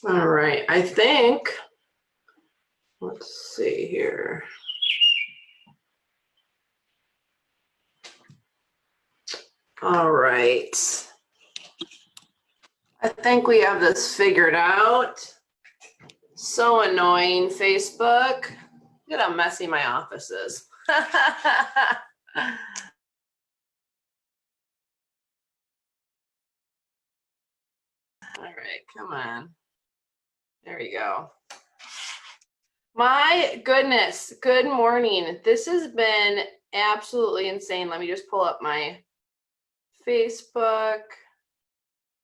All right, I think, let's see here. All right. I think we have this figured out. So annoying, Facebook. Look at how messy my office is. All right, come on. There we go. My goodness, good morning. This has been absolutely insane. Let me just pull up my Facebook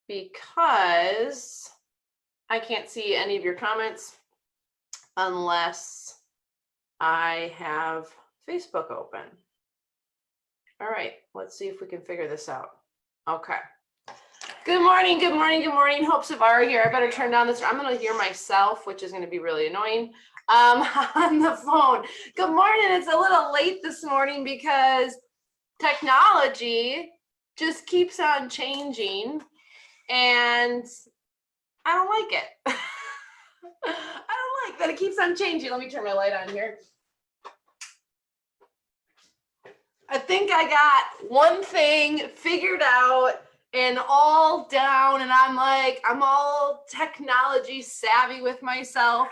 because I can't see any of your comments unless I have Facebook open. All right, let's see if we can figure this out. Okay. Good morning, good morning, good morning. Hope Zvara here. I better turn down this. I'm going to hear myself, which is going to be really annoying on the phone. Good morning. It's a little late this morning because technology just keeps on changing and I don't like it. I don't like that it keeps on changing. Let me turn my light on here. I think I got one thing figured out and all down, and I'm all technology savvy with myself.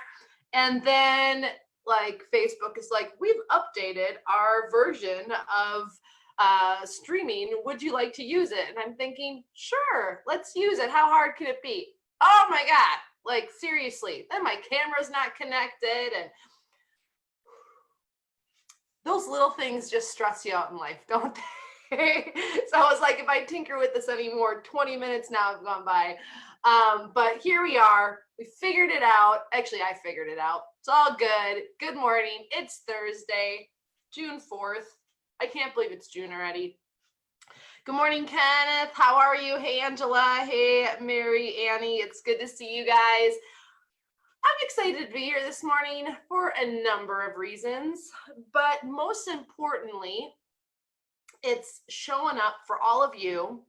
And then like Facebook is like, we've updated our version of streaming. Would you like to use it? And I'm thinking, sure, let's use it. How hard could it be? Oh my God, like seriously. Then my camera's not connected, and those little things just stress you out in life, don't they? So I was like, if I tinker with this anymore, 20 minutes now have gone by. But here we are. We figured it out. Actually, I figured it out. It's all good. Good morning. It's Thursday, June 4th. I can't believe it's June already. Good morning, Kenneth. How are you? Hey, Angela. Hey, Mary, Annie. It's good to see you guys. I'm excited to be here this morning for a number of reasons, but most importantly, it's showing up for all of you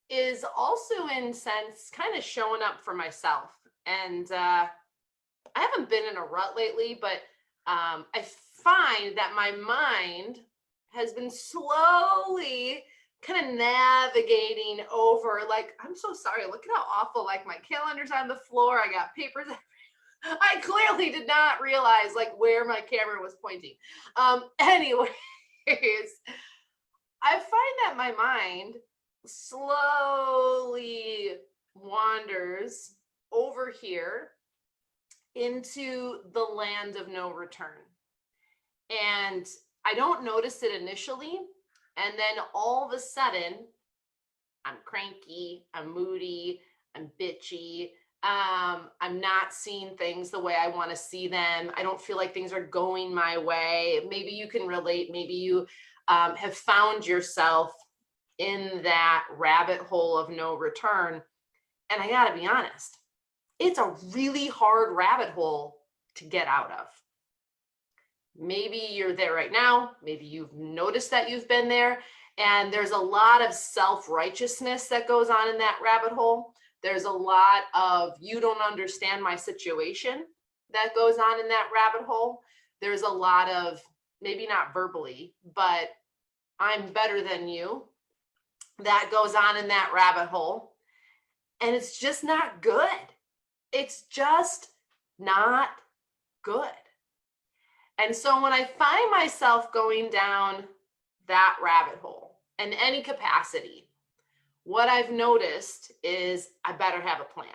is also in sense kind of showing up for myself. And I haven't been in a rut lately, but I find that my mind has been slowly kind of navigating over, like, I'm so sorry, look at how awful, like my calendar's on the floor, I got papers. I clearly did not realize like where my camera was pointing. Anyways, I find that my mind slowly wanders over here into the land of no return. And I don't notice it initially. And then all of a sudden, I'm cranky, I'm moody, I'm bitchy. I'm not seeing things the way I want to see them. I don't feel like things are going my way. Maybe you can relate. Maybe you have found yourself in that rabbit hole of no return. And I got to be honest, it's a really hard rabbit hole to get out of. Maybe you're there right now. Maybe you've noticed that you've been there. And there's a lot of self-righteousness that goes on in that rabbit hole. There's a lot of you don't understand my situation that goes on in that rabbit hole. There's a lot of, maybe not verbally, but I'm better than you that goes on in that rabbit hole. And it's just not good. It's just not good. And so when I find myself going down that rabbit hole in any capacity, what I've noticed is I better have a plan.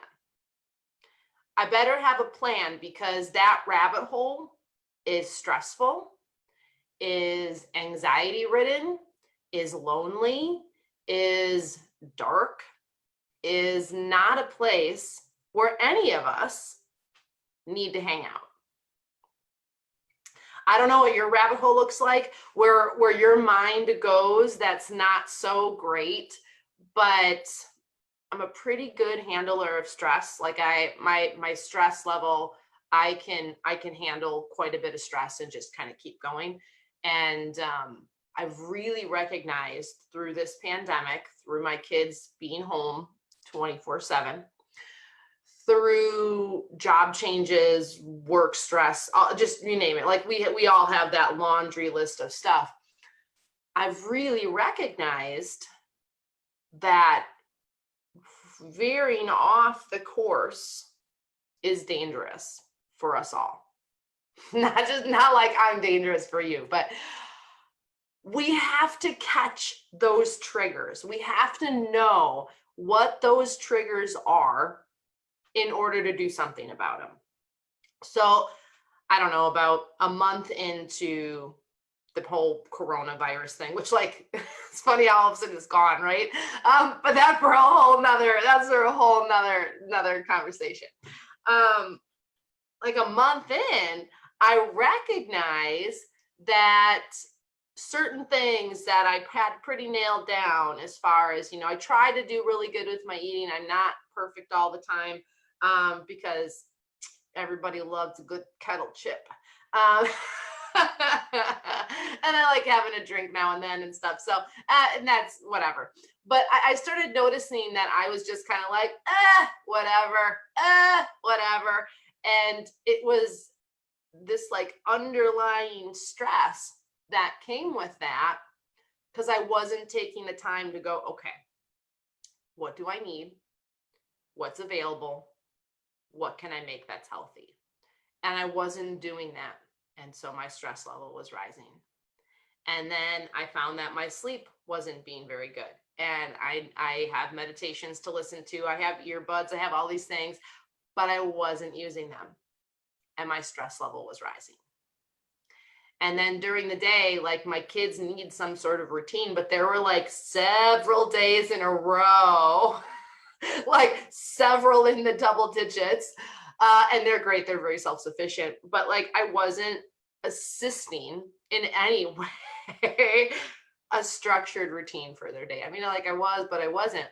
I better have a plan because that rabbit hole is stressful, is anxiety ridden, is lonely, is dark, is not a place where any of us need to hang out. I don't know what your rabbit hole looks like, where your mind goes that's not so great. But I'm a pretty good handler of stress. Like my stress level, I can handle quite a bit of stress and just kind of keep going. And I've really recognized through this pandemic, through my kids being home 24/7, through job changes, work stress, just you name it. Like we all have that laundry list of stuff. I've really recognized that veering off the course is dangerous for us all. Not like I'm dangerous for you, but we have to catch those triggers. We have to know what those triggers are in order to do something about them. So I don't know, about a month into the whole coronavirus thing, which like, it's funny how all of a sudden it's gone, right? But that's for a whole nother conversation. Like a month in, I recognize that certain things that I had pretty nailed down as far as, I try to do really good with my eating. I'm not perfect all the time because everybody loves a good kettle chip. And I like having a drink now and then and stuff. So, and that's whatever. But I started noticing that I was just kind of like, whatever. And it was this like underlying stress that came with that because I wasn't taking the time to go, okay, what do I need? What's available? What can I make that's healthy? And I wasn't doing that. And so my stress level was rising. And then I found that my sleep wasn't being very good. And I have meditations to listen to. I have earbuds. I have all these things, but I wasn't using them. And my stress level was rising. And then during the day, like my kids need some sort of routine, but there were like several days in a row, like several in the double digits. And they're great. They're very self-sufficient, but like I wasn't assisting in any way a structured routine for their day. I mean, like I was, but I wasn't.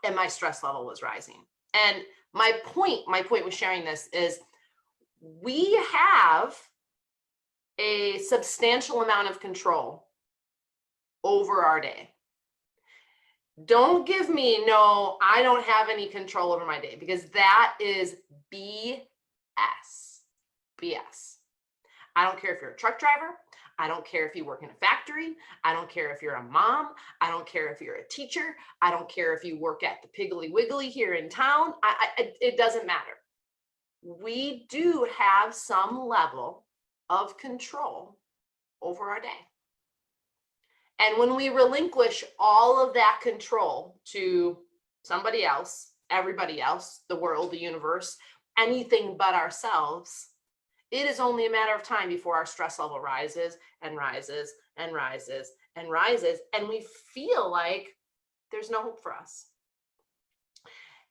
And my stress level was rising. And my point with sharing this is we have a substantial amount of control over our day. Don't give me, no, I don't have any control over my day, because that is BS. I don't care if you're a truck driver. I don't care if you work in a factory. I don't care if you're a mom. I don't care if you're a teacher. I don't care if you work at the Piggly Wiggly here in town. It doesn't matter. We do have some level of control over our day. And when we relinquish all of that control to somebody else, everybody else, the world, the universe, anything but ourselves, it is only a matter of time before our stress level rises and rises and rises and rises, and we feel like there's no hope for us.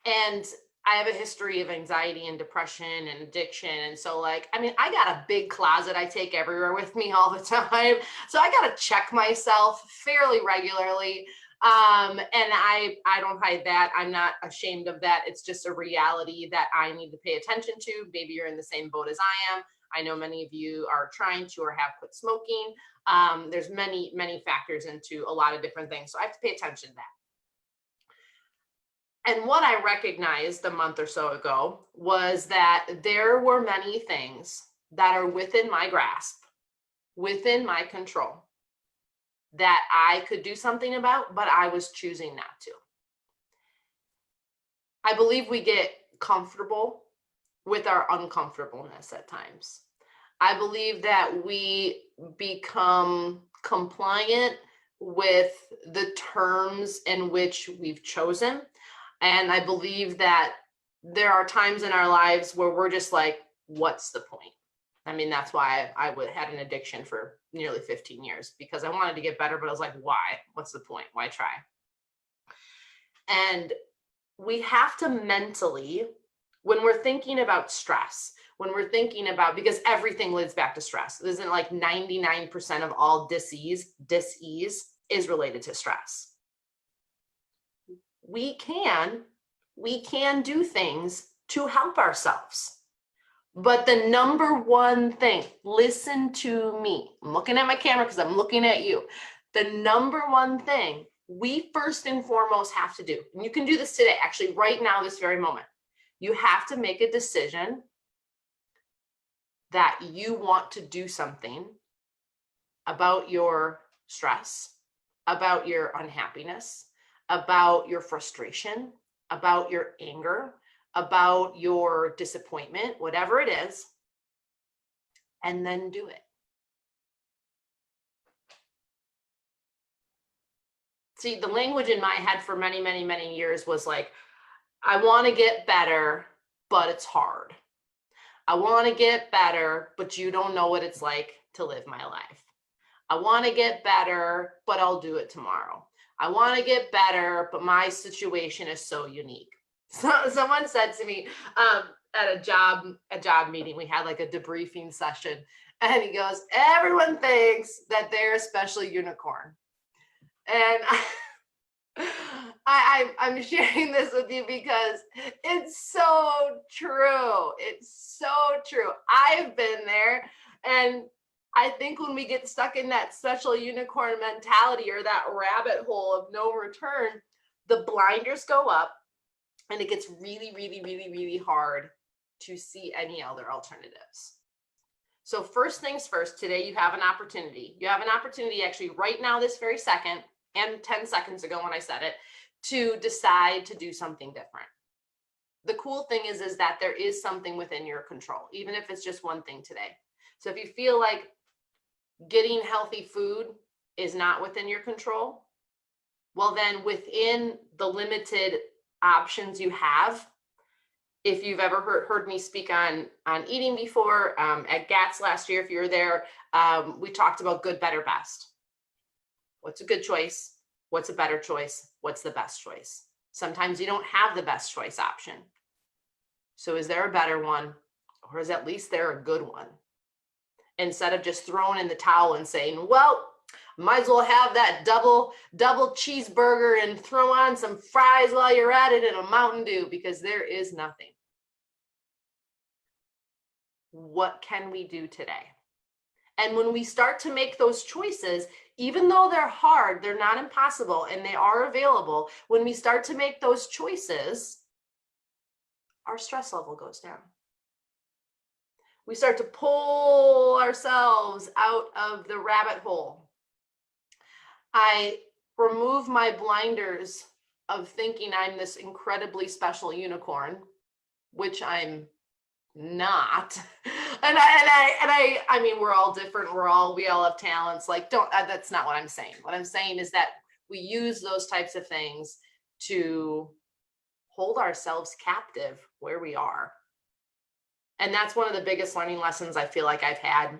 And I have a history of anxiety and depression and addiction. And so like, I mean, I got a big closet I take everywhere with me all the time. So I got to check myself fairly regularly. And I don't hide that. I'm not ashamed of that. It's just a reality that I need to pay attention to. Maybe you're in the same boat as I am. I know many of you are trying to or have quit smoking. There's many, many factors into a lot of different things. So I have to pay attention to that. And what I recognized a month or so ago was that there were many things that are within my grasp, within my control, that I could do something about, but I was choosing not to. I believe we get comfortable with our uncomfortableness at times. I believe that we become compliant with the terms in which we've chosen. And I believe that there are times in our lives where we're just like, what's the point? I mean, that's why I had an addiction for nearly 15 years, because I wanted to get better, but I was like, why? What's the point? Why try? And we have to mentally, when we're thinking about stress, when we're thinking about, because everything leads back to stress. Isn't like 99% of all dis-ease is related to stress. We can do things to help ourselves. But the number one thing, listen to me. I'm looking at my camera because I'm looking at you. The number one thing we first and foremost have to do, and you can do this today, actually right now, this very moment, You have to make a decision that you want to do something about your stress, about your unhappiness, about your frustration, about your anger, about your disappointment, whatever it is, and then do it. See, the language in my head for many, many, many years was like, I want to get better, but it's hard. I want to get better, but you don't know what it's like to live my life. I want to get better, but I'll do it tomorrow. I want to get better, but my situation is so unique. So someone said to me at a job meeting, we had like a debriefing session, and he goes, everyone thinks that they're a special unicorn. And I'm sharing this with you because it's so true. It's so true. I've been there. And I think when we get stuck in that special unicorn mentality or that rabbit hole of no return, the blinders go up and it gets really, really, really, really hard to see any other alternatives. So first things first, today you have an opportunity. You have an opportunity actually right now, this very second, and 10 seconds ago when I said it, to decide to do something different. The cool thing is that there is something within your control, even if it's just one thing today. So if you feel like getting healthy food is not within your control, well then within the limited options you have, if you've ever heard me speak on eating before, at GATS last year, if you were there, we talked about good, better, best. What's a good choice? What's a better choice? What's the best choice? Sometimes you don't have the best choice option. So is there a better one, or is at least there a good one? Instead of just throwing in the towel and saying, well, might as well have that double cheeseburger and throw on some fries while you're at it and a Mountain Dew, because there is nothing. What can we do today? And when we start to make those choices, even though they're hard, they're not impossible and they are available. When we start to make those choices, our stress level goes down. We start to pull ourselves out of the rabbit hole. I remove my blinders of thinking I'm this incredibly special unicorn, which I'm not. And I mean, we're all different. We all have talents. Like, that's not what I'm saying. What I'm saying is that we use those types of things to hold ourselves captive where we are. And that's one of the biggest learning lessons I feel like I've had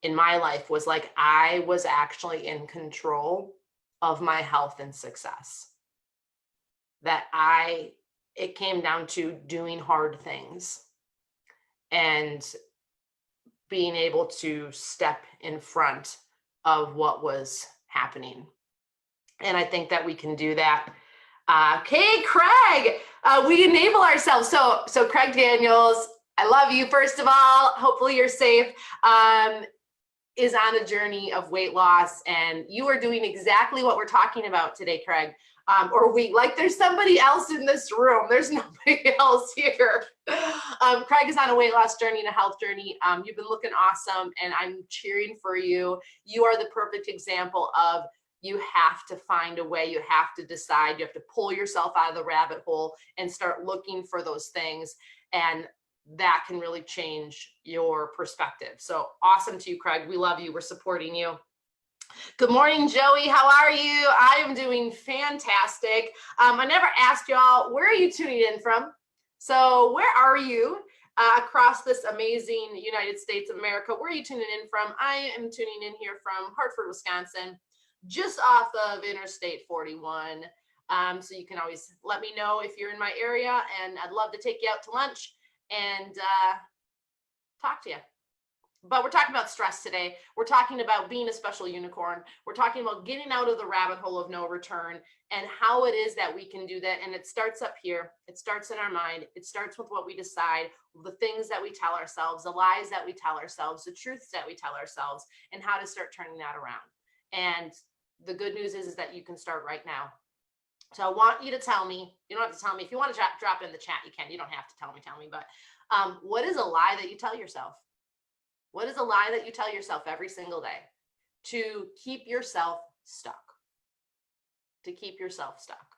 in my life, was like, I was actually in control of my health and success. That it came down to doing hard things and being able to step in front of what was happening. And I think that we can do that. Okay, Craig, we enable ourselves. So Craig Daniels, I love you, first of all. Hopefully you're safe. Is on a journey of weight loss, and you are doing exactly what we're talking about today, Craig. There's somebody else in this room. There's nobody else here. Craig is on a weight loss journey and a health journey. You've been looking awesome, and I'm cheering for you. You are the perfect example of, you have to find a way, you have to decide, you have to pull yourself out of the rabbit hole and start looking for those things. And that can really change your perspective. So awesome to you, Craig. We love you. We're supporting you. Good morning, Joey. How are you? I am doing fantastic. I never asked y'all, where are you tuning in from? So where are you across this amazing United States of America? Where are you tuning in from? I am tuning in here from Hartford, Wisconsin, just off of Interstate 41. So you can always let me know if you're in my area, and I'd love to take you out to lunch and talk to you. But we're talking about stress today. We're talking about being a special unicorn. We're talking about getting out of the rabbit hole of no return, and how it is that we can do that. And it starts up here. It starts in our mind. It starts with what we decide, the things that we tell ourselves, the lies that we tell ourselves, the truths that we tell ourselves, and how to start turning that around. And the good news is that you can start right now. So I want you to tell me, you don't have to tell me. If you want to drop it in the chat, you can. You don't have to tell me. But what is a lie that you tell yourself? What is a lie that you tell yourself every single day to keep yourself stuck? To keep yourself stuck.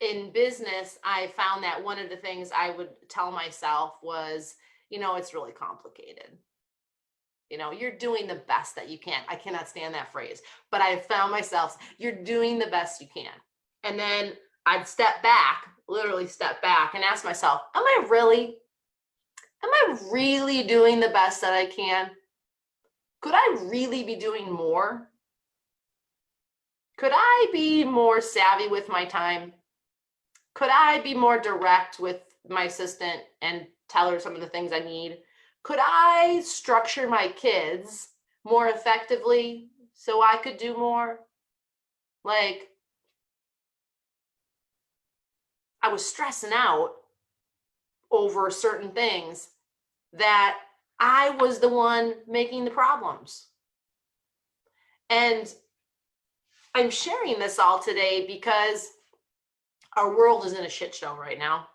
In business, I found that one of the things I would tell myself was, it's really complicated. You're doing the best that you can. I cannot stand that phrase, but I found myself, you're doing the best you can. And then I'd literally step back and ask myself, am I really doing the best that I can? Could I really be doing more? Could I be more savvy with my time? Could I be more direct with my assistant and tell her some of the things I need? Could I structure my kids more effectively so I could do more? Like, I was stressing out over certain things that I was the one making the problems. And I'm sharing this all today because our world is in a shit show right now.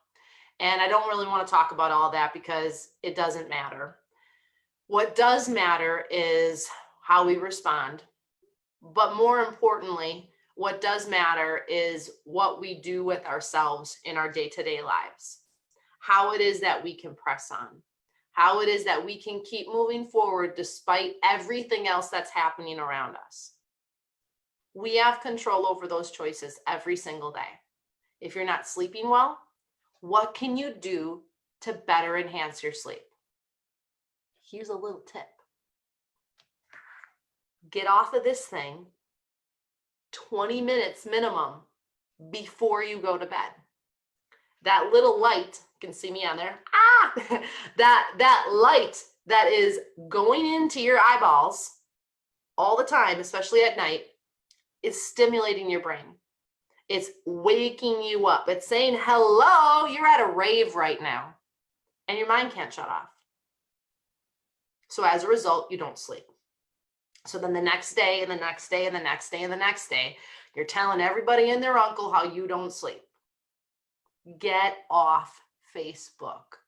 And I don't really want to talk about all that because it doesn't matter. What does matter is how we respond. But more importantly, what does matter is what we do with ourselves in our day-to-day lives. How it is that we can press on. How it is that we can keep moving forward despite everything else that's happening around us. We have control over those choices every single day. If you're not sleeping well, what can you do to better enhance your sleep? Here's a little tip. Get off of this thing 20 minutes minimum before you go to bed. That little light, you can see me on there, that light that is going into your eyeballs all the time, especially at night, is stimulating your brain. It's waking you up. It's saying, hello, you're at a rave right now, and your mind can't shut off. So as a result, you don't sleep. So then the next day and the next day and the next day and the next day, you're telling everybody and their uncle how you don't sleep. Get off Facebook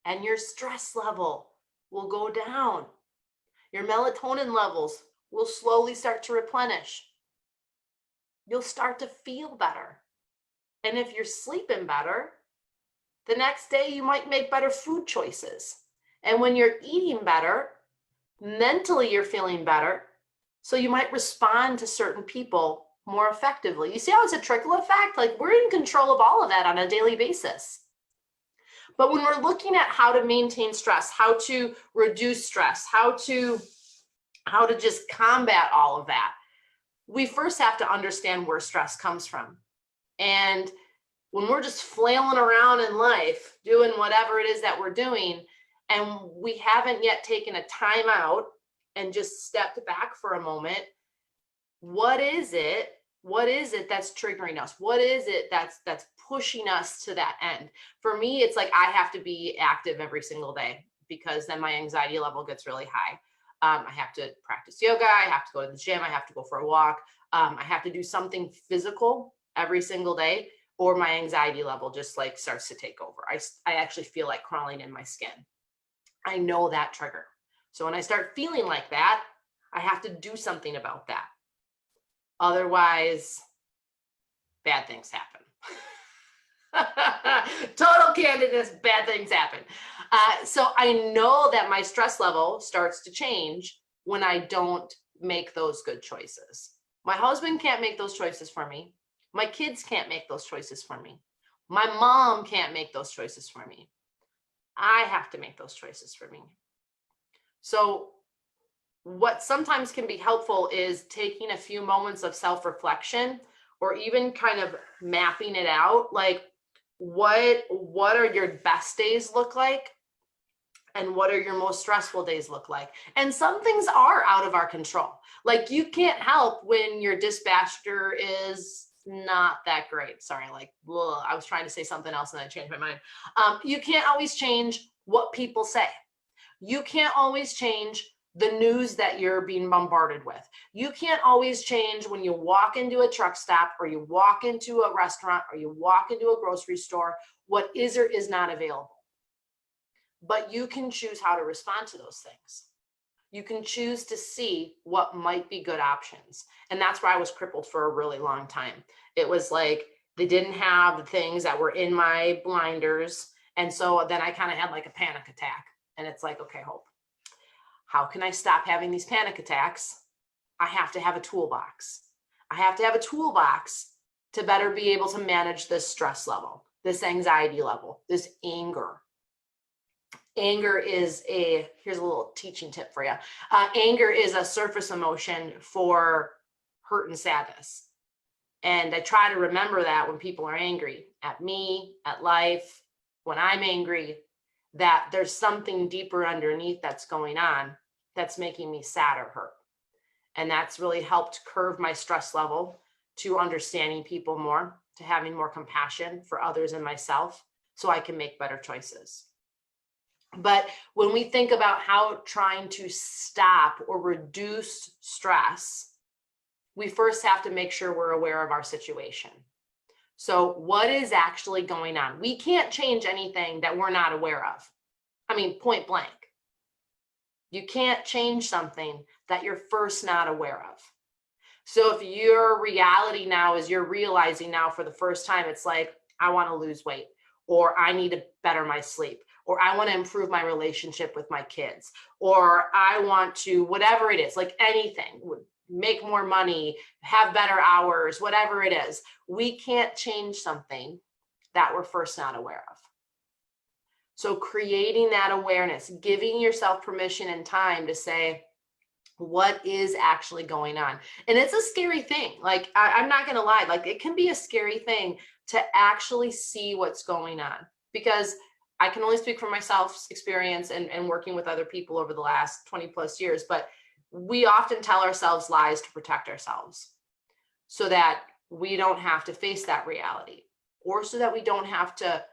and your stress level will go down. Your melatonin levels will slowly start to replenish. You'll start to feel better. And if you're sleeping better, the next day you might make better food choices. And when you're eating better, mentally you're feeling better. So you might respond to certain people more effectively. You see how it's a trickle effect? Like, we're in control of all of that on a daily basis. But when we're looking at how to maintain stress, how to reduce stress, how to just combat all of that, we first have to understand where stress comes from. And when we're just flailing around in life, doing whatever it is that we're doing, and we haven't yet taken a time out and just stepped back for a moment, what is it that's triggering us? What is it that's pushing us to that end? For me, it's like I have to be active every single day because then my anxiety level gets really high. I have to practice yoga. I have to go to the gym. I have to go for a walk. I have to do something physical every single day, or my anxiety level just like starts to take over. I actually feel like crawling in my skin. I know that trigger. So when I start feeling like that, I have to do something about that. Otherwise, bad things happen. Total candidness, bad things happen. So I know that my stress level starts to change when I don't make those good choices. My husband can't make those choices for me. My kids can't make those choices for me. My mom can't make those choices for me. I have to make those choices for me. So what sometimes can be helpful is taking a few moments of self-reflection, or even kind of mapping it out, like what are your best days look like, and what are your most stressful days look like. And some things are out of our control. Like, you can't help when your dispatcher is not that great. Sorry, like, I was trying to say something else and I changed my mind. You can't always change what people say. You can't always change the news that you're being bombarded with. You can't always change when you walk into a truck stop or you walk into a restaurant or you walk into a grocery store, what is or is not available. But you can choose how to respond to those things. You can choose to see what might be good options. And that's why I was crippled for a really long time. It was like they didn't have the things that were in my blinders. And so then I kind of had like a panic attack. And it's like, okay, Hope, how can I stop having these panic attacks? I have to have a toolbox. I have to have a toolbox to better be able to manage this stress level, this anxiety level, this anger. Anger is here's a little teaching tip for you. Anger is a surface emotion for hurt and sadness. And I try to remember that when people are angry at me, at life, when I'm angry, that there's something deeper underneath that's going on that's making me sad or hurt. And that's really helped curve my stress level to understanding people more, to having more compassion for others and myself so I can make better choices. But when we think about how trying to stop or reduce stress, we first have to make sure we're aware of our situation. So what is actually going on? We can't change anything that we're not aware of. I mean, point blank. You can't change something that you're first not aware of. So if your reality now is you're realizing now for the first time, it's like, I want to lose weight, or I need to better my sleep, or I want to improve my relationship with my kids, or I want to, whatever it is, like anything, make more money, have better hours, whatever it is, we can't change something that we're first not aware of. So creating that awareness, giving yourself permission and time to say, what is actually going on? And it's a scary thing. Like, I'm not going to lie. Like, it can be a scary thing to actually see what's going on, because I can only speak from myself's experience and working with other people over the last 20 plus years, but we often tell ourselves lies to protect ourselves so that we don't have to face that reality, or so that we don't have to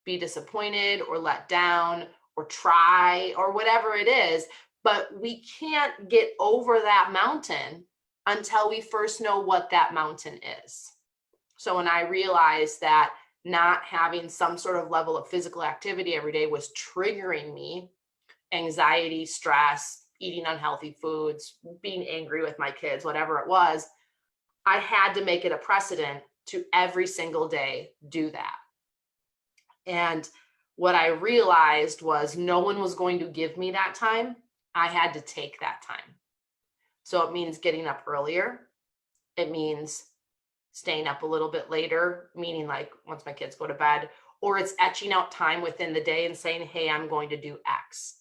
be disappointed or let down or try or whatever it is. But we can't get over that mountain until we first know what that mountain is. So when I realized that not having some sort of level of physical activity every day was triggering me anxiety, stress, eating unhealthy foods, being angry with my kids, whatever it was, I had to make it a precedent to every single day do that. And what I realized was no one was going to give me that time. I had to take that time. So it means getting up earlier. It means staying up a little bit later, meaning like once my kids go to bed, or it's etching out time within the day and saying, hey, I'm going to do X.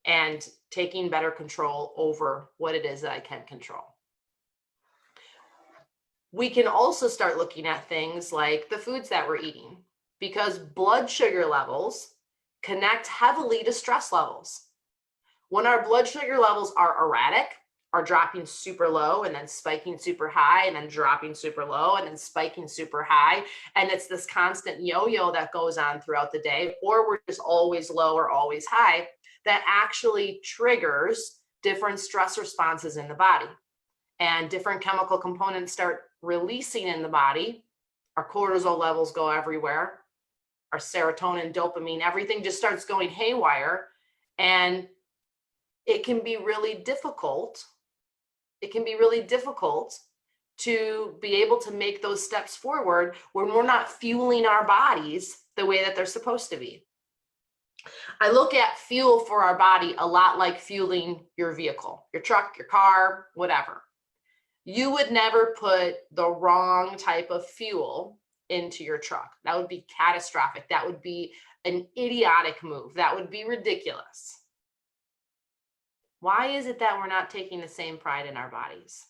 And taking better control over what it is that I can control. We can also start looking at things like the foods that we're eating, because blood sugar levels connect heavily to stress levels. When our blood sugar levels are erratic, are dropping super low and then spiking super high and then dropping super low and then spiking super high, and it's this constant yo-yo that goes on throughout the day, or we're just always low or always high, that actually triggers different stress responses in the body. And different chemical components start releasing in the body. Our cortisol levels go everywhere. Our serotonin, dopamine, everything just starts going haywire. And it can be really difficult. It can be really difficult to be able to make those steps forward when we're not fueling our bodies the way that they're supposed to be. I look at fuel for our body a lot like fueling your vehicle, your truck, your car, whatever. You would never put the wrong type of fuel into your truck. That would be catastrophic. That would be an idiotic move. That would be ridiculous. Why is it that we're not taking the same pride in our bodies?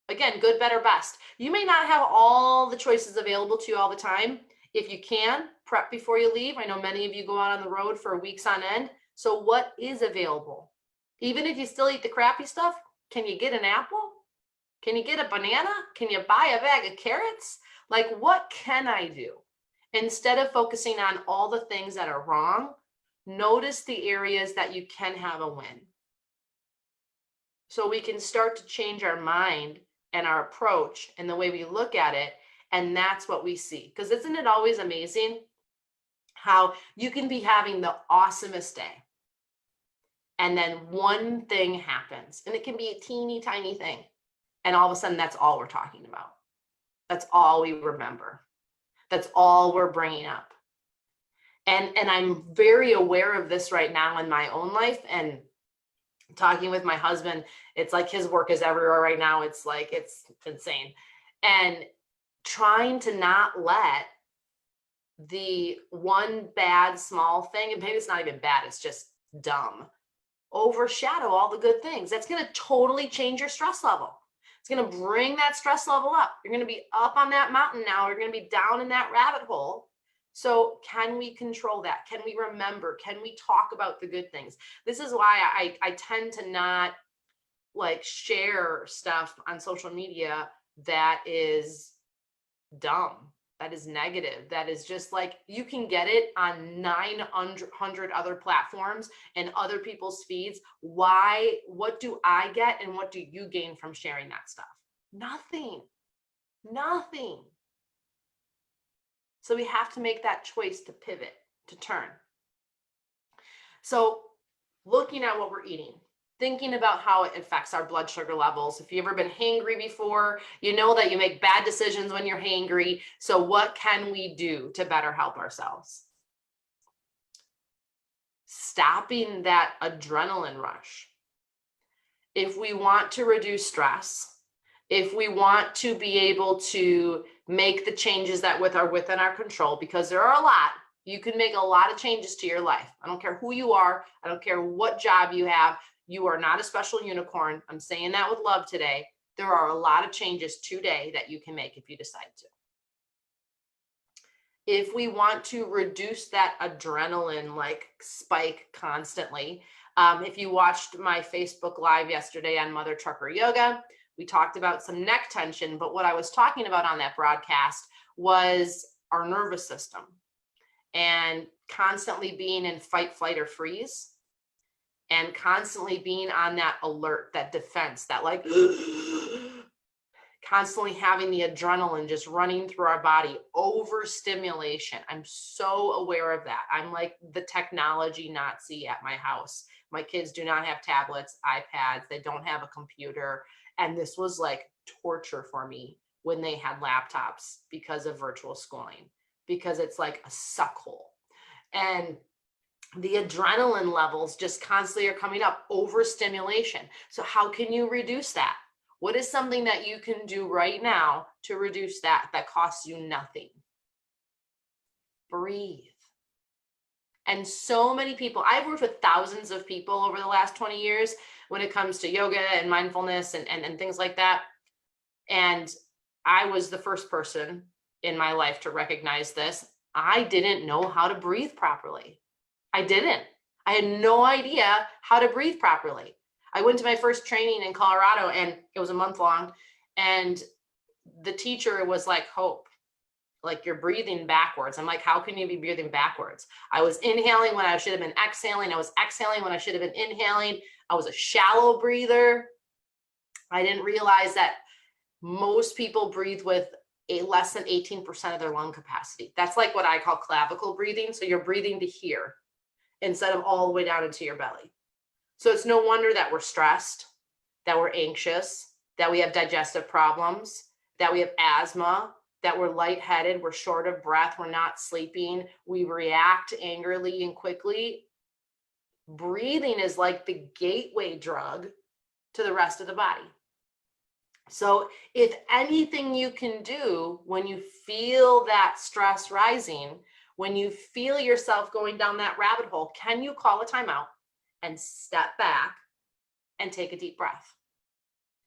Again, good, better, best. You may not have all the choices available to you all the time. If you can, prep before you leave. I know many of you go out on the road for weeks on end. So what is available? Even if you still eat the crappy stuff, can you get an apple? Can you get a banana? Can you buy a bag of carrots? Like, what can I do? Instead of focusing on all the things that are wrong, Notice the areas that you can have a win. So we can start to change our mind and our approach and the way we look at it. And that's what we see. Because isn't it always amazing how you can be having the awesomest day, and then one thing happens, and it can be a teeny tiny thing, and all of a sudden that's all we're talking about. That's all we remember. That's all we're bringing up. And I'm very aware of this right now in my own life, and talking with my husband, it's like his work is everywhere right now. It's like, it's insane. And trying to not let the one bad small thing, and maybe it's not even bad, it's just dumb, overshadow all the good things. That's going to totally change your stress level. It's going to bring that stress level up. You're going to be up on that mountain now. You're going to be down in that rabbit hole. So can we control that? Can we remember? Can we talk about the good things? This is why I tend to not like share stuff on social media that is dumb, that is negative, that is just like, you can get it on 900 other platforms and other people's feeds. Why? What do I get and what do you gain from sharing that stuff? Nothing. So we have to make that choice to pivot, to turn. So looking at what we're eating, thinking about how it affects our blood sugar levels. If you've ever been hangry before, you know that you make bad decisions when you're hangry. So what can we do to better help ourselves? Stopping that adrenaline rush. If we want to reduce stress, if we want to be able to make the changes that are within our control, because there are a lot, you can make a lot of changes to your life. I don't care who you are. I don't care what job you have. You are not a special unicorn. I'm saying that with love today. There are a lot of changes today that you can make if you decide to. If we want to reduce that adrenaline like spike constantly, if you watched my Facebook Live yesterday on Mother Trucker Yoga, we talked about some neck tension, but what I was talking about on that broadcast was our nervous system and constantly being in fight, flight, or freeze, and constantly being on that alert, that defense, that like constantly having the adrenaline just running through our body, overstimulation. I'm so aware of that. I'm like the technology Nazi at my house. My kids do not have tablets, iPads, they don't have a computer. And this was like torture for me when they had laptops because of virtual schooling, because it's like a suck hole. And the adrenaline levels just constantly are coming up, overstimulation. So how can you reduce that? What is something that you can do right now to reduce that costs you nothing? Breathe. And so many people, I've worked with thousands of people over the last 20 years when it comes to yoga and mindfulness and things like that. And I was the first person in my life to recognize this. I didn't know how to breathe properly. I didn't. I had no idea how to breathe properly. I went to my first training in Colorado and it was a month long. And the teacher was like, Hope, like you're breathing backwards. I'm like, how can you be breathing backwards? I was inhaling when I should have been exhaling. I was exhaling when I should have been inhaling. I was a shallow breather. I didn't realize that most people breathe with a less than 18% of their lung capacity. That's like what I call clavicle breathing. So you're breathing to here instead of all the way down into your belly. So it's no wonder that we're stressed, that we're anxious, that we have digestive problems, that we have asthma, that we're lightheaded, we're short of breath, we're not sleeping, we react angrily and quickly. Breathing is like the gateway drug to the rest of the body. So if anything you can do when you feel that stress rising, when you feel yourself going down that rabbit hole, can you call a timeout and step back and take a deep breath?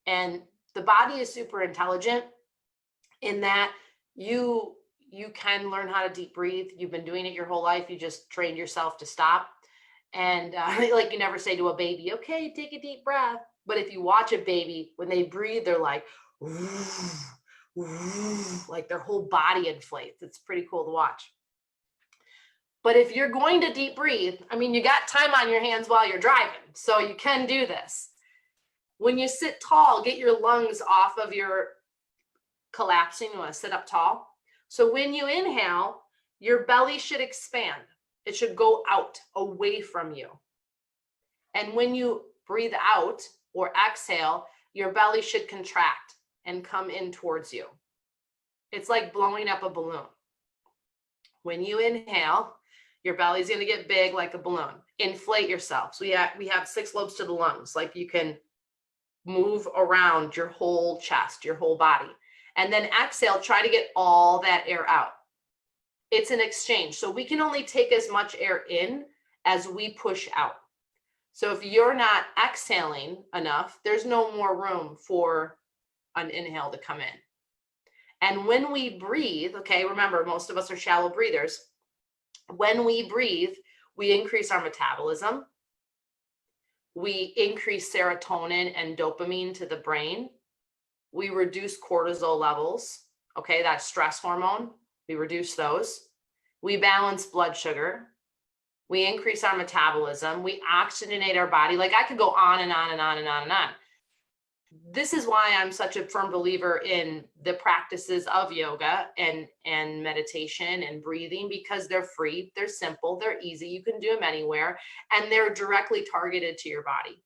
And the body is super intelligent in that you can learn how to deep breathe. You've been doing it your whole life. You just trained yourself to stop. And like you never say to a baby, okay, take a deep breath. But if you watch a baby, when they breathe, they're like, like their whole body inflates. It's pretty cool to watch. But if you're going to deep breathe, I mean, you got time on your hands while you're driving, so you can do this. When you sit tall, get your lungs off of your collapsing. You want to sit up tall. So when you inhale, your belly should expand. It should go out, away from you. And when you breathe out or exhale, your belly should contract and come in towards you. It's like blowing up a balloon. When you inhale, your belly's going to get big like a balloon. Inflate yourself. So we have 6 lobes to the lungs. Like you can move around your whole chest, your whole body. And then exhale, try to get all that air out. It's an exchange. So we can only take as much air in as we push out. So if you're not exhaling enough, there's no more room for an inhale to come in. And when we breathe, okay, remember, most of us are shallow breathers. When we breathe, we increase our metabolism. We increase serotonin and dopamine to the brain. We reduce cortisol levels, okay, that's stress hormone. We reduce those. We balance blood sugar. We increase our metabolism. We oxygenate our body. Like I could go on and on and on and on and on. This is why I'm such a firm believer in the practices of yoga and meditation and breathing, because they're free, they're simple, they're easy. You can do them anywhere, and they're directly targeted to your body.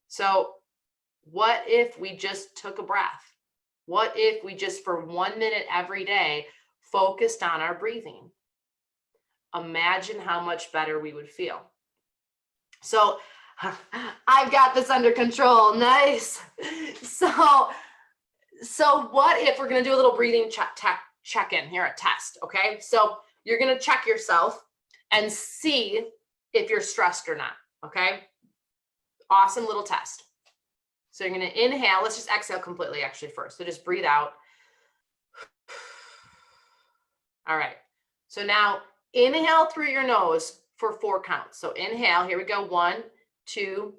So what if we just took a breath? What if we just for 1 minute every day focused on our breathing? Imagine how much better we would feel. So I've got this under control. Nice. So what if we're going to do a little breathing check-in here, a test, okay? So you're going to check yourself and see if you're stressed or not, okay? Awesome little test. So you're going to inhale. Let's just exhale completely actually first. So just breathe out. All right. So now inhale through your nose for 4 counts. So inhale, here we go. 1, 2,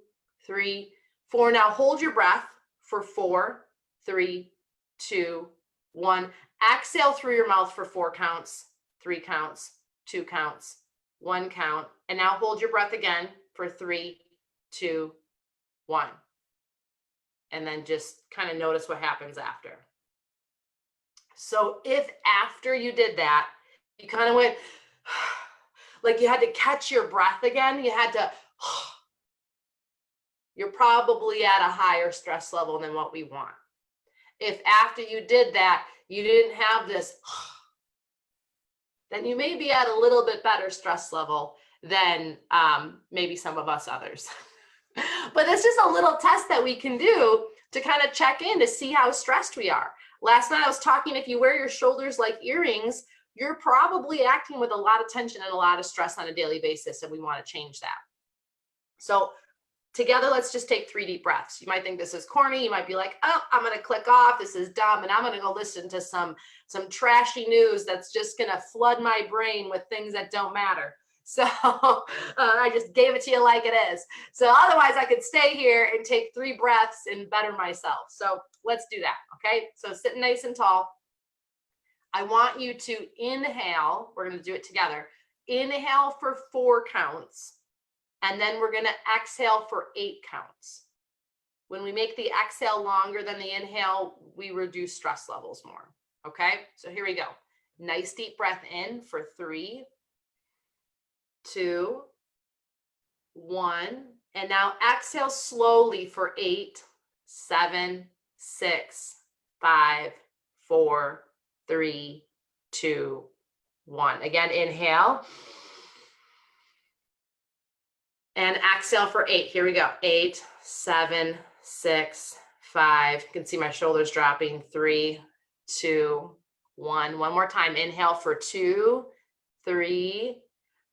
3, 4. Now hold your breath for 4, 3, 2, 1. Exhale through your mouth for 4 counts, 3 counts, 2 counts, 1 count. And now hold your breath again for 3, 2, 1. And then just kind of notice what happens after. So if after you did that, you kind of went, like you had to catch your breath again, you had to, you're probably at a higher stress level than what we want. If after you did that, you didn't have this, then you may be at a little bit better stress level than maybe some of us others. But it's just a little test that we can do to kind of check in to see how stressed we are. Last night I was talking, if you wear your shoulders like earrings, you're probably acting with a lot of tension and a lot of stress on a daily basis, and we want to change that. So together, let's just take 3 deep breaths. You might think this is corny. You might be like, oh, I'm going to click off. This is dumb. And I'm going to go listen to some trashy news that's just going to flood my brain with things that don't matter. So I just gave it to you like it is. So otherwise I could stay here and take 3 breaths and better myself. So let's do that. Okay. So sitting nice and tall. I want you to inhale. We're going to do it together. Inhale for 4 counts. And then we're going to exhale for 8 counts. When we make the exhale longer than the inhale, we reduce stress levels more. Okay. So here we go. Nice deep breath in for 3, 2, 1. And now exhale slowly for 8, 7, 6, 5, 4, 3, 2, 1. Again, inhale. And exhale for 8. Here we go. 8, 7, 6, 5. You can see my shoulders dropping. 3, 2, 1. One more time. Inhale for 2, 3,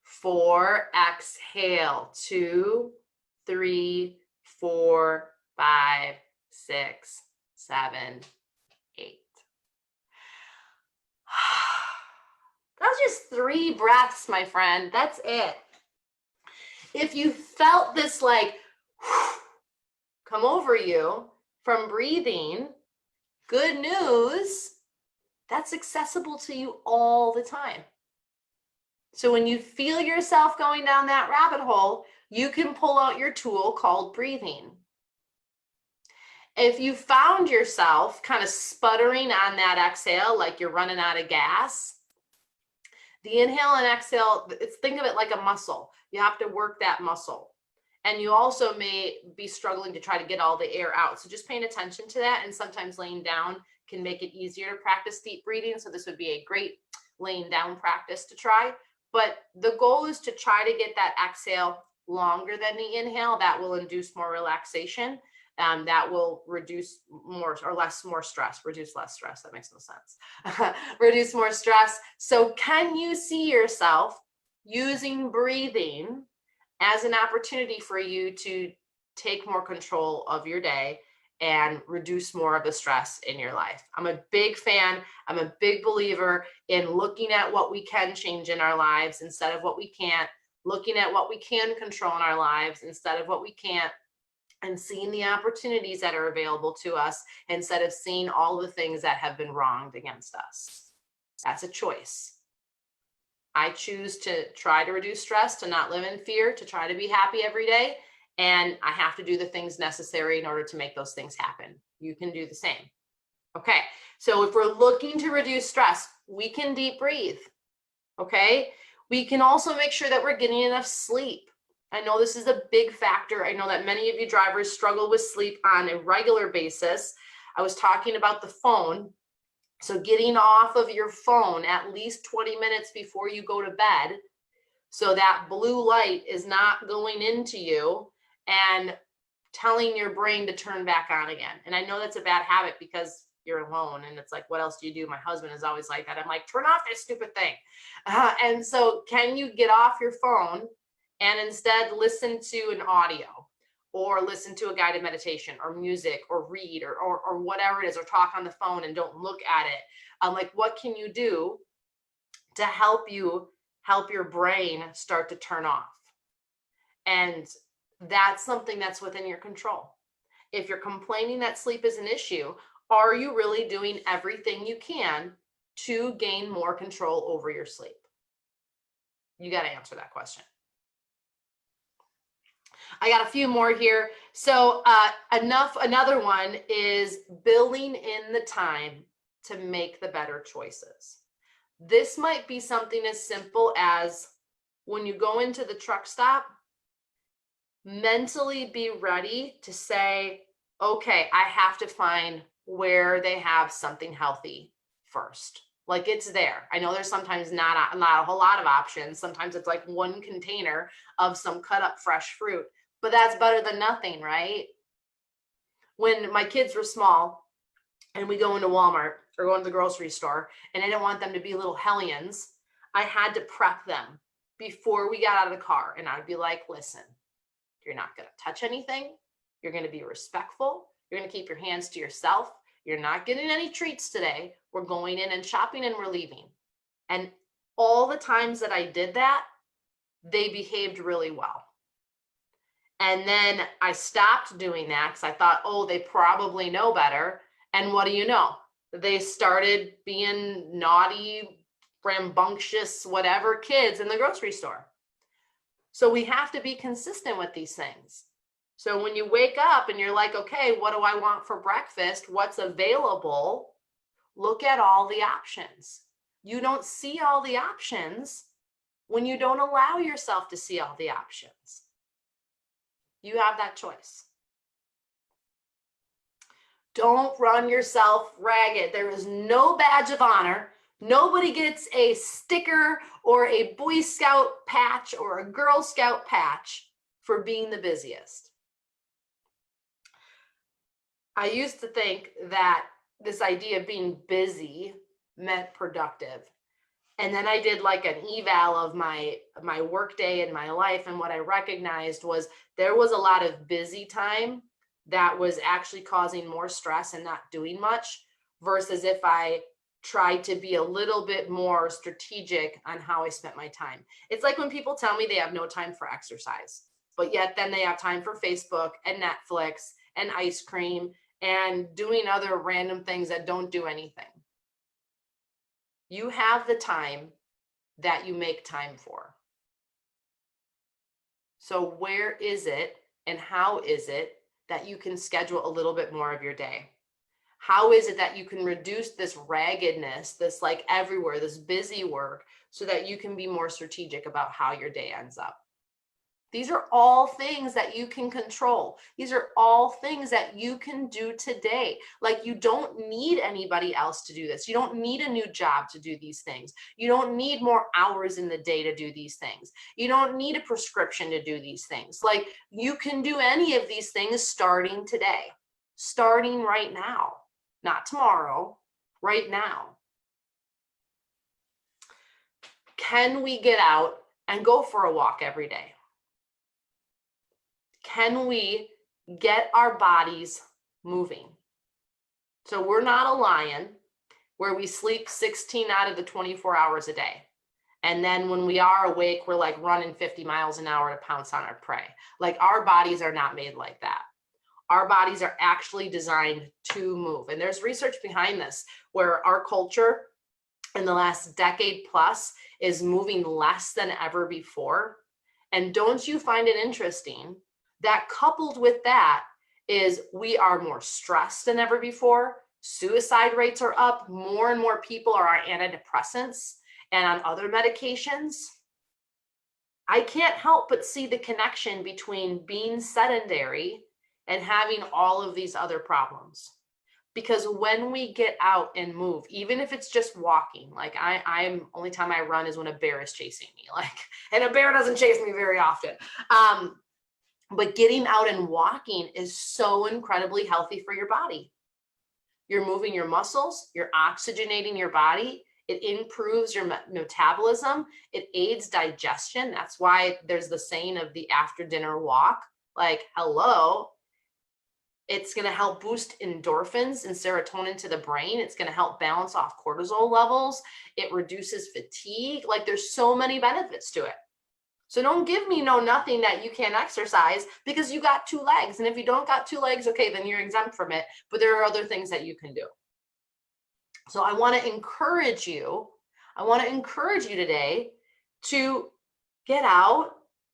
4. Exhale. 2, 3, 4, 5, 6, 7, 8. That was just 3 breaths, my friend. That's it. If you felt this like come over you from breathing, good news, that's accessible to you all the time. So when you feel yourself going down that rabbit hole, you can pull out your tool called breathing. If you found yourself kind of sputtering on that exhale, like you're running out of gas, the inhale and exhale, think of it like a muscle. You have to work that muscle. And you also may be struggling to try to get all the air out. So just paying attention to that, and sometimes laying down can make it easier to practice deep breathing. So this would be a great laying down practice to try. But the goal is to try to get that exhale longer than the inhale. That will induce more relaxation. That will reduce more stress, reduce less stress. That makes no sense. Reduce more stress. So can you see yourself using breathing as an opportunity for you to take more control of your day and reduce more of the stress in your life? I'm a big fan. I'm a big believer in looking at what we can change in our lives instead of what we can't, looking at what we can control in our lives instead of what we can't, and seeing the opportunities that are available to us instead of seeing all the things that have been wronged against us. That's a choice. I choose to try to reduce stress, to not live in fear, to try to be happy every day. And I have to do the things necessary in order to make those things happen. You can do the same. Okay, so if we're looking to reduce stress, we can deep breathe. Okay, we can also make sure that we're getting enough sleep. I know this is a big factor. I know that many of you drivers struggle with sleep on a regular basis. I was talking about the phone. So getting off of your phone at least 20 minutes before you go to bed, so that blue light is not going into you and telling your brain to turn back on again. And I know that's a bad habit because you're alone and it's like, what else do you do? My husband is always like that. I'm like, turn off this stupid thing. And so can you get off your phone and instead listen to an audio, or listen to a guided meditation or music, or read, or whatever it is, or talk on the phone and don't look at it? Like, what can you do to help your brain start to turn off? And that's something that's within your control. If you're complaining that sleep is an issue, are you really doing everything you can to gain more control over your sleep? You got to answer that question. I got a few more here. So another one is building in the time to make the better choices. This might be something as simple as when you go into the truck stop, mentally be ready to say, okay, I have to find where they have something healthy first. Like, it's there. I know there's sometimes not a whole lot of options. Sometimes it's like one container of some cut up fresh fruit, but that's better than nothing, right? When my kids were small and we go into Walmart or go into the grocery store and I didn't want them to be little hellions, I had to prep them before we got out of the car. And I'd be like, listen, you're not going to touch anything. You're going to be respectful. You're going to keep your hands to yourself. You're not getting any treats today. We're going in and shopping and we're leaving. And all the times that I did that, they behaved really well. And then I stopped doing that because I thought, oh, they probably know better. And what do you know? They started being naughty, rambunctious, whatever kids in the grocery store. So we have to be consistent with these things. So when you wake up and you're like, okay, what do I want for breakfast? What's available? Look at all the options. You don't see all the options when you don't allow yourself to see all the options. You have that choice. Don't run yourself ragged. There is no badge of honor. Nobody gets a sticker or a Boy Scout patch or a Girl Scout patch for being the busiest. I used to think that this idea of being busy meant productive. And then I did like an eval of my work day and my life. And what I recognized was there was a lot of busy time that was actually causing more stress and not doing much, versus if I tried to be a little bit more strategic on how I spent my time. It's like when people tell me they have no time for exercise, but yet then they have time for Facebook and Netflix and ice cream and doing other random things that don't do anything. You have the time. that you make time for? So where is it and how is it that you can schedule a little bit more of your day? How is it that you can reduce this raggedness, this like everywhere, this busy work, so that you can be more strategic about how your day ends up? These are all things that you can control. These are all things that you can do today. Like, you don't need anybody else to do this. You don't need a new job to do these things. You don't need more hours in the day to do these things. You don't need a prescription to do these things. Like, you can do any of these things starting today, starting right now, not tomorrow, right now. Can we get out and go for a walk every day? Can we get our bodies moving? So we're not a lion where we sleep 16 out of the 24 hours a day. And then when we are awake, we're like running 50 miles an hour to pounce on our prey. Like, our bodies are not made like that. Our bodies are actually designed to move. And there's research behind this, where our culture in the last decade plus is moving less than ever before. And don't you find it interesting that coupled with that is we are more stressed than ever before? Suicide rates are up. More and more people are on antidepressants and on other medications. I can't help but see the connection between being sedentary and having all of these other problems. Because when we get out and move, even if it's just walking, like I'm only time I run is when a bear is chasing me, like, and a bear doesn't chase me very often. But getting out and walking is so incredibly healthy for your body. You're moving your muscles, you're oxygenating your body. It improves your metabolism. It aids digestion. That's why there's the saying of the after dinner walk. Like, hello, it's going to help boost endorphins and serotonin to the brain. It's going to help balance off cortisol levels. It reduces fatigue. Like, there's so many benefits to it. So don't give me no nothing that you can't exercise because you got 2 legs. And if you don't got 2 legs, okay, then you're exempt from it. But there are other things that you can do. So I want to encourage you. I want to encourage you today to get out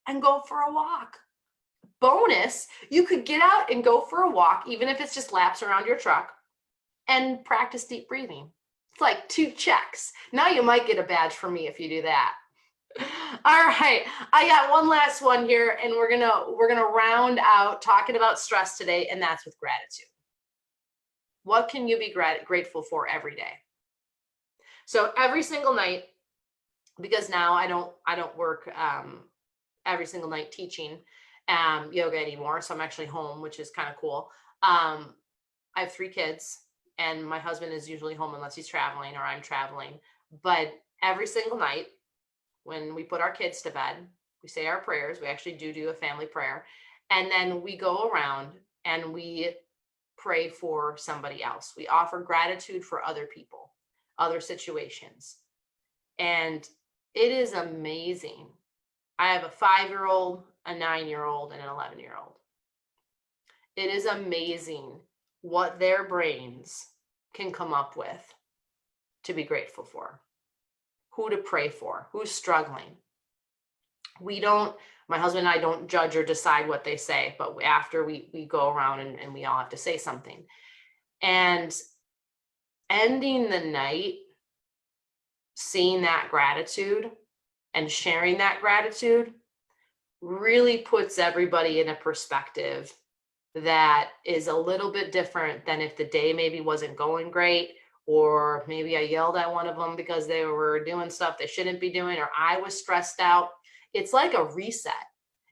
and go for a walk. Bonus, you could get out and go for a walk, even if it's just laps around your truck, and practice deep breathing. It's like 2 checks. Now you might get a badge from me if you do that. All right, I got one last one here, and we're gonna round out talking about stress today, and that's with gratitude. What can you be grateful for every day? So every single night, because now I don't work every single night teaching yoga anymore, so I'm actually home, which is kind of cool. I have 3 kids, and my husband is usually home unless he's traveling or I'm traveling. But every single night, when we put our kids to bed, we say our prayers. We actually do a family prayer. And then we go around and we pray for somebody else. We offer gratitude for other people, other situations. And it is amazing. I have a 5-year-old, a 9-year-old, and an 11-year-old. It is amazing what their brains can come up with to be grateful for, who to pray for, who's struggling. My husband and I don't judge or decide what they say, but after we go around and we all have to say something. And ending the night, seeing that gratitude and sharing that gratitude really puts everybody in a perspective that is a little bit different than if the day maybe wasn't going great, or maybe I yelled at one of them because they were doing stuff they shouldn't be doing, or I was stressed out. It's like a reset.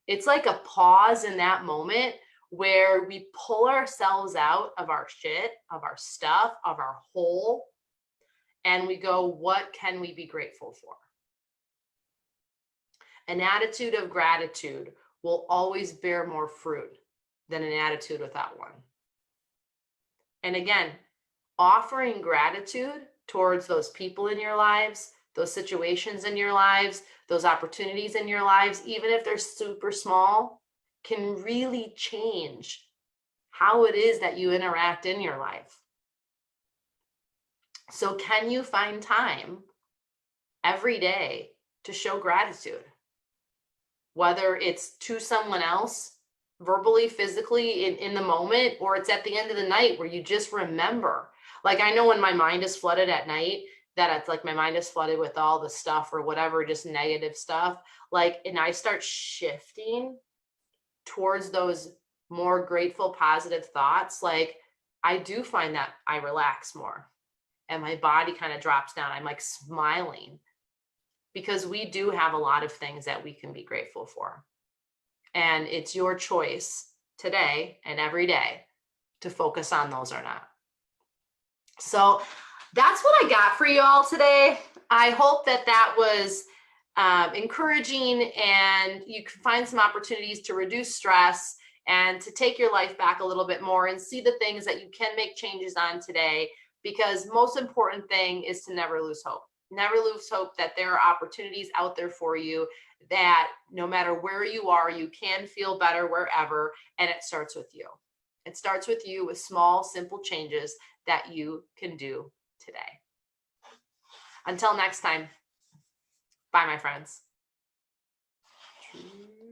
It's like a pause in that moment where we pull ourselves out of our shit, of our stuff, of our hole, and we go, what can we be grateful for? An attitude of gratitude will always bear more fruit than an attitude without one. And again, offering gratitude towards those people in your lives, those situations in your lives, those opportunities in your lives, even if they're super small, can really change how it is that you interact in your life. So can you find time every day to show gratitude, whether it's to someone else, verbally, physically, in the moment, or it's at the end of the night where you just remember. Like, I know when my mind is flooded at night, that it's like my mind is flooded with all the stuff or whatever, just negative stuff. Like, and I start shifting towards those more grateful, positive thoughts. Like, I do find that I relax more and my body kind of drops down. I'm like smiling because we do have a lot of things that we can be grateful for. And it's your choice today and every day to focus on those or not. So that's what I got for you all today. I hope that that was encouraging and you can find some opportunities to reduce stress and to take your life back a little bit more and see the things that you can make changes on today, because most important thing is to never lose hope. Never lose hope that there are opportunities out there for you, that no matter where you are, you can feel better wherever, and it starts with you. It starts with you with small, simple changes that you can do today. Until next time, bye, my friends.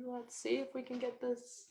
Let's see if we can get this.